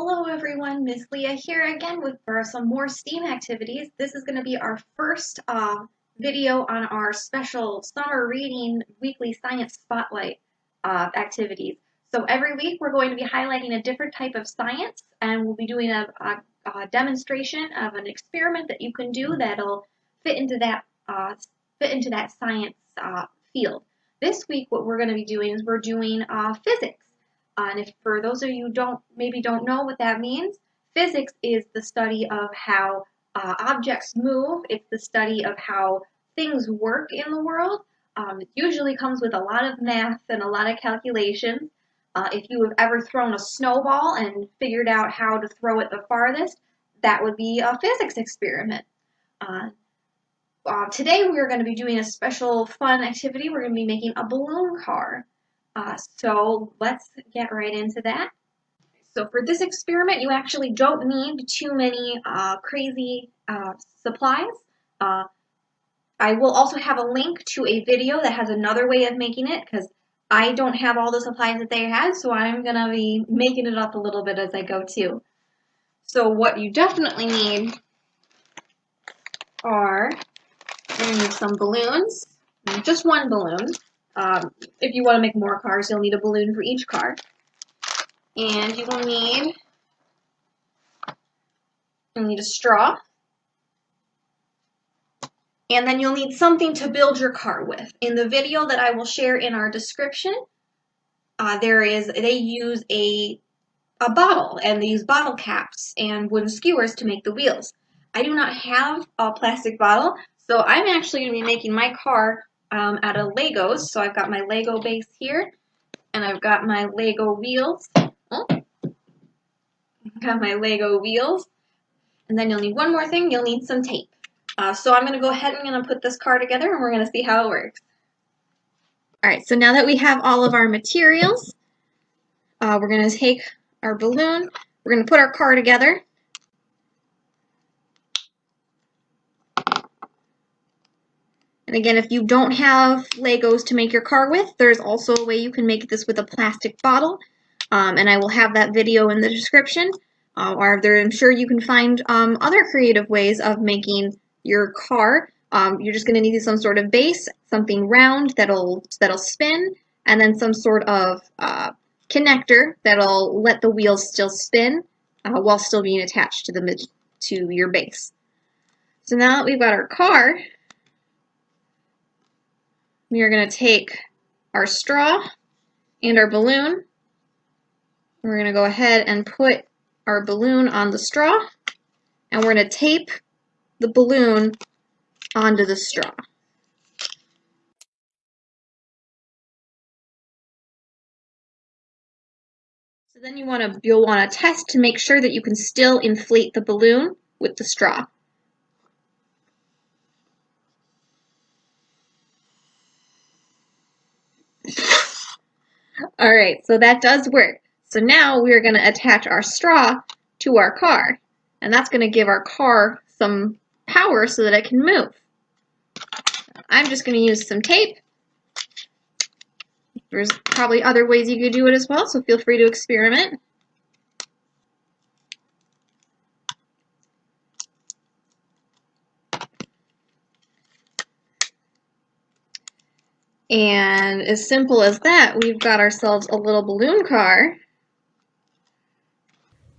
Hello everyone, Miss Leah here again for some more STEAM activities. This is going to be our first video on our special summer reading weekly science spotlight activities. So every week we're going to be highlighting a different type of science, and we'll be doing a demonstration of an experiment that you can do that'll fit into that science field. This week what we're going to be doing is we're doing physics. And if for those of you who maybe don't know what that means, physics is the study of how objects move. It's the study of how things work in the world. It usually comes with a lot of math and a lot of calculations. If you have ever thrown a snowball and figured out how to throw it the farthest, that would be a physics experiment. Today we are going to be doing a special fun activity. We're going to be making a balloon car. So let's get right into that. So for this experiment, you actually don't need too many crazy supplies. I will also have a link to a video that has another way of making it, because I don't have all the supplies that they had, so I'm going to be making it up a little bit as I go too. So what you definitely need are, you're going to need some balloons, just one balloon. If you want to make more cars, you'll need a balloon for each car. And you'll need a straw. And then you'll need something to build your car with. In the video that I will share in our description, they use a bottle, and they use bottle caps and wooden skewers to make the wheels. I do not have a plastic bottle, so I'm actually going to be making my car out of Legos. So I've got my Lego base here, and I've got my Lego wheels. And then you'll need one more thing. You'll need some tape. So I'm going to go ahead and I'm going to put this car together, and we're going to see how it works. Alright, so now that we have all of our materials, we're going to take our balloon, we're going to put our car together. And again, if you don't have Legos to make your car with, there's also a way you can make this with a plastic bottle. And I will have that video in the description. Or I'm sure you can find other creative ways of making your car. You're just going to need some sort of base, something round that'll spin, and then some sort of connector that'll let the wheels still spin while still being attached to your base. So now that we've got our car, we are going to take our straw and our balloon. We're going to go ahead and put our balloon on the straw, and we're going to tape the balloon onto the straw. So then you'll want to test to make sure that you can still inflate the balloon with the straw. Alright, so that does work. So now we're going to attach our straw to our car, and that's going to give our car some power so that it can move. I'm just going to use some tape. There's probably other ways you could do it as well, so feel free to experiment. And as simple as that, we've got ourselves a little balloon car.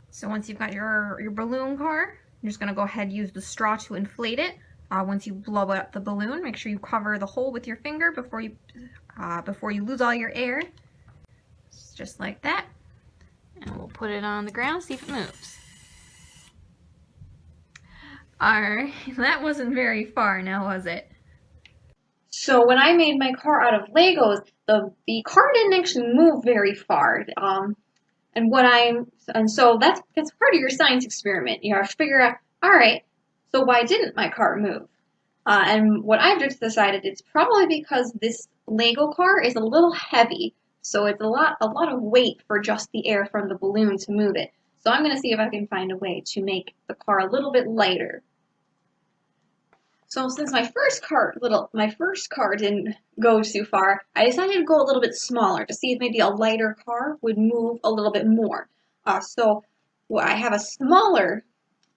So once you've got your balloon car, you're just going to go ahead and use the straw to inflate it. Once you blow up the balloon, make sure you cover the hole with your finger before you lose all your air. Just like that. And we'll put it on the ground, see if it moves. Alright, that wasn't very far now, was it? So when I made my car out of Legos, the car didn't actually move very far. So that's part of your science experiment. You have to figure out, alright, so why didn't my car move? And what I've just decided, it's probably because this Lego car is a little heavy, so it's a lot of weight for just the air from the balloon to move it. So I'm going to see if I can find a way to make the car a little bit lighter. So since my first car didn't go too far, I decided to go a little bit smaller to see if maybe a lighter car would move a little bit more. So well, I have a smaller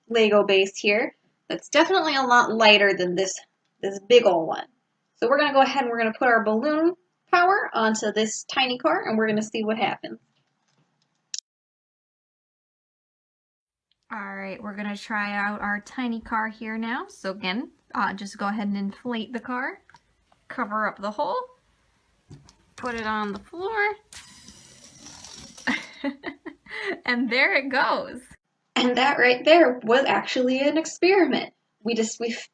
Lego base here that's definitely a lot lighter than this big old one. So we're going to go ahead and we're going to put our balloon power onto this tiny car and we're going to see what happens. Alright, we're going to try out our tiny car here now. So again, just go ahead and inflate the car, cover up the hole, put it on the floor, and there it goes. And that right there was actually an experiment. We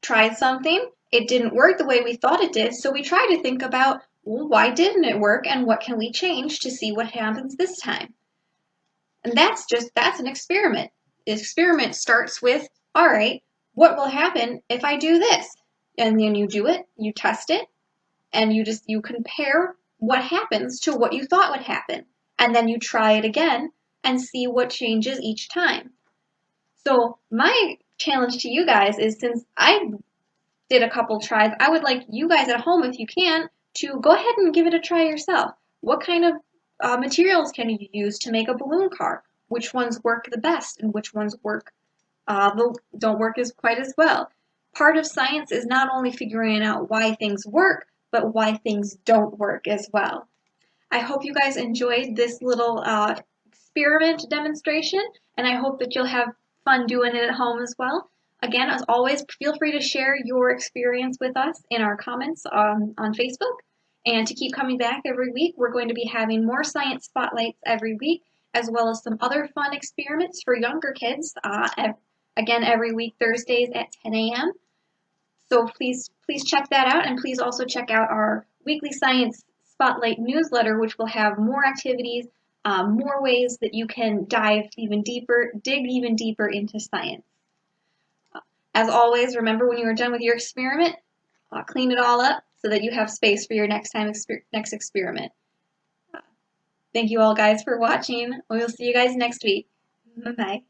tried something, it didn't work the way we thought it did, so we tried to think about, well, why didn't it work and what can we change to see what happens this time? And that's an experiment. The experiment starts with, all right, what will happen if I do this? And then you do it, you test it, and you compare what happens to what you thought would happen. And then you try it again and see what changes each time. So my challenge to you guys is, since I did a couple tries, I would like you guys at home, if you can, to go ahead and give it a try yourself. What kind of materials can you use to make a balloon car? Which ones work the best and which ones don't work quite as well? Part of science is not only figuring out why things work, but why things don't work as well. I hope you guys enjoyed this little experiment demonstration, and I hope that you'll have fun doing it at home as well. Again, as always, feel free to share your experience with us in our comments on Facebook. And to keep coming back every week, we're going to be having more science spotlights every week, as well as some other fun experiments for younger kids, again, every week, Thursdays at 10 a.m. So please check that out, and please also check out our weekly Science Spotlight newsletter, which will have more activities, more ways that you can dig even deeper into science. As always, remember, when you are done with your experiment, clean it all up so that you have space for your next experiment. Thank you all guys for watching. We'll see you guys next week. Bye-bye.